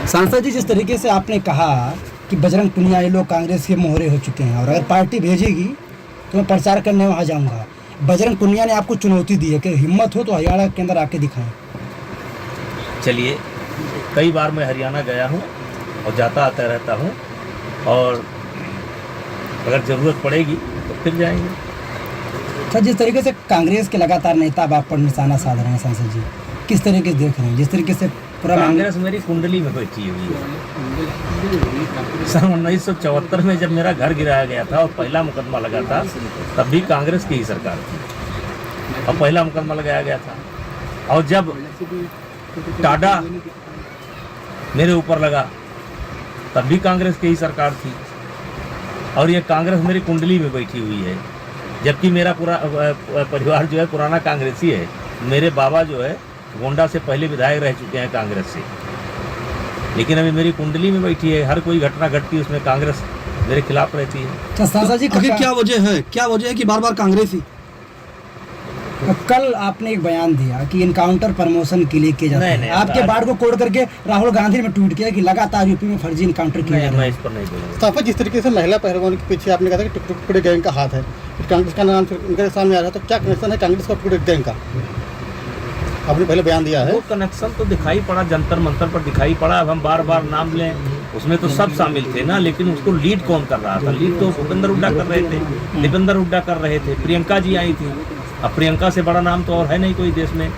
सांसद जी, जिस तरीके से आपने कहा कि बजरंग पुनिया ये लोग कांग्रेस के मोहरे हो चुके हैं और अगर पार्टी भेजेगी तो मैं प्रचार करने वहाँ जाऊँगा, बजरंग पुनिया ने आपको चुनौती दी है कि हिम्मत हो तो हरियाणा के अंदर आके दिखाएं। चलिए, कई बार मैं हरियाणा गया हूँ और जाता आता रहता हूँ, और अगर ज़रूरत पड़ेगी तो फिर जाएंगे। सर, जिस तरीके से कांग्रेस के लगातार नेता आप पर निशाना साध रहे हैं सांसद जी, किस तरीके से देख रहे हैं? जिस तरीके से पूरा कांग्रेस मेरी कुंडली में बैठी हुई है। सन 1974 में जब मेरा घर गिराया गया था और पहला मुकदमा लगा था, तब भी कांग्रेस की ही सरकार थी और पहला मुकदमा लगाया गया था। और जब टाडा मेरे ऊपर लगा, तब भी कांग्रेस की ही सरकार थी। और ये कांग्रेस मेरी कुंडली में बैठी हुई है, जबकि मेरा पूरा परिवार जो है पुराना कांग्रेसी है। मेरे बाबा जो है गोंडा से पहले विधायक रह चुके हैं कांग्रेस से, लेकिन अभी मेरी कुंडली में बैठी है। हर कोई घटना घटती है उसमें कांग्रेस मेरे खिलाफ रहती है। सांसद जी, आखिर क्या वजह है कि बार बार कांग्रेस ही? कल आपने एक बयान दिया कि इनकाउंटर प्रमोशन के लिए किया जाता है। आपके बाढ़ को कोड करके राहुल गांधी ने ट्वीट किया कि लगातार यूपी में फर्जी इनकाउंटर किया जा रहा है। मैं इस पर नहीं बोलूँगा। साफा, जिस तरीके से महिला पहलवान के पीछे आपने कहा था कि टुकड़े गैंग का हाथ है, कांग्रेस का नाम उनके सामने आ रहा है, तो क्या कनेक्शन है कांग्रेस का टुकड़े गैंग का? आपने पहले बयान दिया है। वो कनेक्शन तो दिखाई पड़ा, जंतर मंतर पर दिखाई पड़ा। अब हम बार बार नाम लें, उसमें तो सब शामिल थे ना, लेकिन उसको लीड कौन कर रहा था? लीड तो भूपेंद्र हुड्डा कर रहे थे, दीपेंद्र हुड्डा कर रहे थे, प्रियंका जी आई थी। अब प्रियंका से बड़ा नाम तो और है नहीं कोई देश में,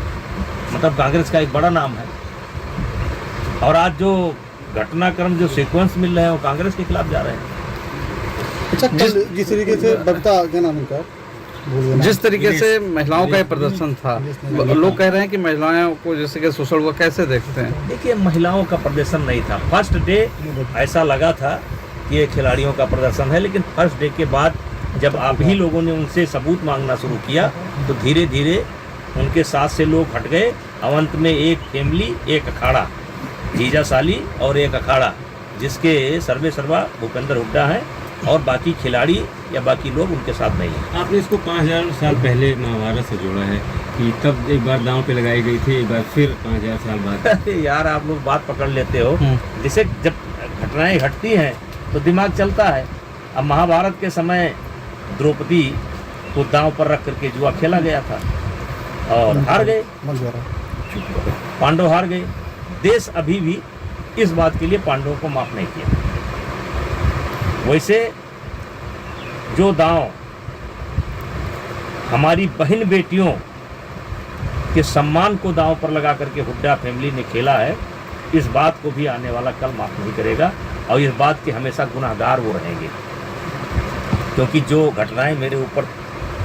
मतलब कांग्रेस का एक बड़ा नाम है। और आज जो घटनाक्रम, जो सीक्वेंस मिल रहे हैं, वो कांग्रेस के खिलाफ जा रहे हैं। अच्छा, जिस तरीके से बबीता, क्या नाम उनका, जिस तरीके से महिलाओं का ये प्रदर्शन था, लोग कह रहे हैं कि महिलाओं को जैसे कि शोषण हुआ, कैसे देखते हैं? देखिए, महिलाओं का प्रदर्शन नहीं था। फर्स्ट डे ऐसा लगा था कि ये खिलाड़ियों का प्रदर्शन है, लेकिन फर्स्ट डे के बाद जब आप ही लोगों ने उनसे सबूत मांगना शुरू किया, तो धीरे धीरे उनके साथ से लोग हट गए। अंत में एक फैमिली, एक अखाड़ा, जीजा साली और एक अखाड़ा, जिसके सर्वे सर्वा भूपेंद्र हुड्डा हैं, और बाकी खिलाड़ी या बाकी लोग उनके साथ नहीं हैं। आपने इसको 5000 साल पहले महाभारत से जोड़ा है कि तब एक बार दांव पे लगाई गई थी, एक बार फिर 5000 साल बाद। यार, आप लोग बात पकड़ लेते हो। जिसे जब घटनाएं घटती हैं तो दिमाग चलता है। अब महाभारत के समय द्रौपदी को दांव पर रख करके जुआ खेला गया था और हार गए, पांडव हार गए। देश अभी भी इस बात के लिए पांडवों को माफ नहीं किया। वैसे जो दांव हमारी बहन बेटियों के सम्मान को दांव पर लगा करके हुड्डा फैमिली ने खेला है, इस बात को भी आने वाला कल माफ नहीं करेगा, और इस बात के हमेशा गुनाहगार वो रहेंगे। क्योंकि जो घटनाएं मेरे ऊपर,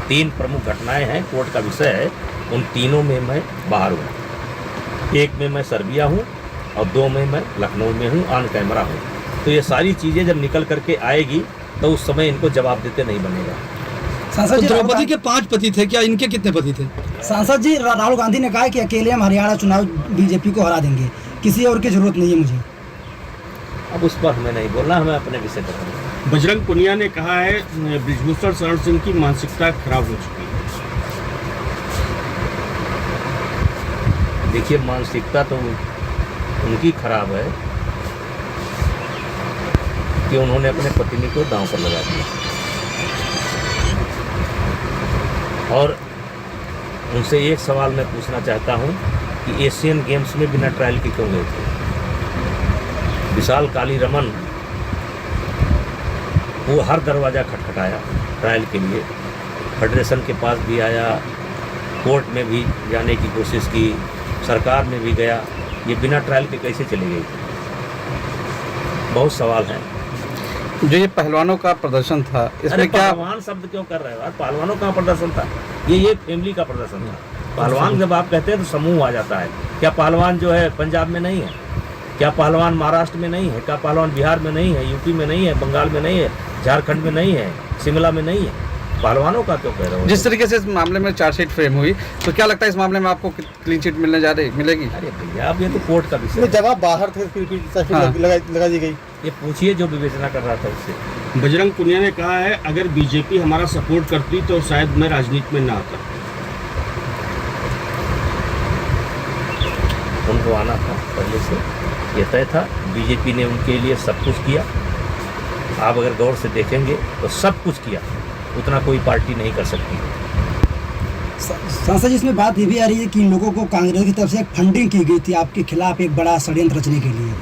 3 प्रमुख घटनाएं हैं, कोर्ट का विषय है, उन तीनों में मैं बाहर हूँ। एक में मैं सर्बिया हूँ और 2 में मैं लखनऊ में हूँ, ऑन कैमरा हूँ। तो ये सारी चीज़ें जब निकल करके आएगी तो उस समय इनको जवाब देते नहीं बनेगा। सांसद जी, द्रौपदी के 5 पति थे, क्या इनके कितने पति थे? सांसद जी, राहुल गांधी ने कहा कि अकेले हम हरियाणा चुनाव बीजेपी को हरा देंगे, किसी और की जरूरत नहीं है मुझे। अब उस पर हमें नहीं बोलना, हमें अपने विषय पर बोलना। बजरंग पुनिया ने कहा है बृजभूषण शरण सिंह की मानसिकता खराब हो चुकी है। देखिए, मानसिकता तो उनकी खराब है कि उन्होंने अपने पत्नी को दांव पर लगा दिया, और उनसे एक सवाल मैं पूछना चाहता हूं कि एशियन गेम्स में बिना ट्रायल के क्यों गए थे? विशाल काली रमन, वो हर दरवाज़ा खटखटाया ट्रायल के लिए, फेडरेशन के पास भी आया, कोर्ट में भी जाने की कोशिश की, सरकार में भी गया, ये बिना ट्रायल के कैसे चली गई थी? बहुत सवाल हैं। जो ये पहलवानों का प्रदर्शन था, इसमें क्या पहलवान शब्द क्यों कर रहे हो यार? पहलवानों का प्रदर्शन था, ये फैमिली का प्रदर्शन था। पहलवान जब आप कहते हैं तो समूह आ जाता है। क्या पहलवान जो है पंजाब में नहीं है? क्या पहलवान महाराष्ट्र में नहीं है? क्या पहलवान बिहार में नहीं है? यूपी में नहीं है? बंगाल में नहीं है? झारखंड में नहीं है? शिमला में नहीं है? पहलवानों का क्यों कह रहे हो? जिस तरीके से इस मामले में चार्जशीट फ्रेम हुई, तो क्या लगता है इस मामले में आपको क्लीन चिट मिलेगी? अरे भैया, अब ये तो कोर्ट का विषय है। जब आप बाहर थे फिर भी लगा दी गई। ये पूछिए जो विवेचना कर रहा था उससे। बजरंग पुनिया ने कहा है अगर बीजेपी हमारा सपोर्ट करती तो शायद मैं राजनीति में ना आता। उनको आना था पहले से। ये तय था। बीजेपी ने उनके लिए सब कुछ किया। आप अगर गौर से देखेंगे तो सब कुछ किया, उतना कोई पार्टी नहीं कर सकती। सांसद जी, इसमें बात ये भी आ रही है कि इन लोगों को कांग्रेस की तरफ से एक फंडिंग की गई थी आपके खिलाफ एक बड़ा षड्यंत्र रचने के लिए।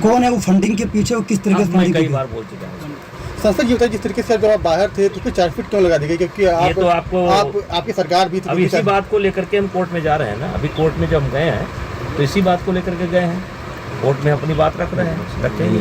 कौन है वो फंडिंग के पीछे, वो किस तरीके से मैं फंडिंग की कई गई? बार बोल चुका हूँ। संसद जी बताइए, जिस तरीके से जब आप बाहर थे तो फिर चार्जशीट क्यों लगा दी गई? क्योंकि ये तो आपकी सरकार भी थी। अब इसी बात को लेकर के हम कोर्ट में जा रहे हैं ना। अभी कोर्ट में जब हम गए हैं तो इसी बात को लेकर के गए हैं, कोर्ट में अपनी बात रख रहे हैं, रखेंगे।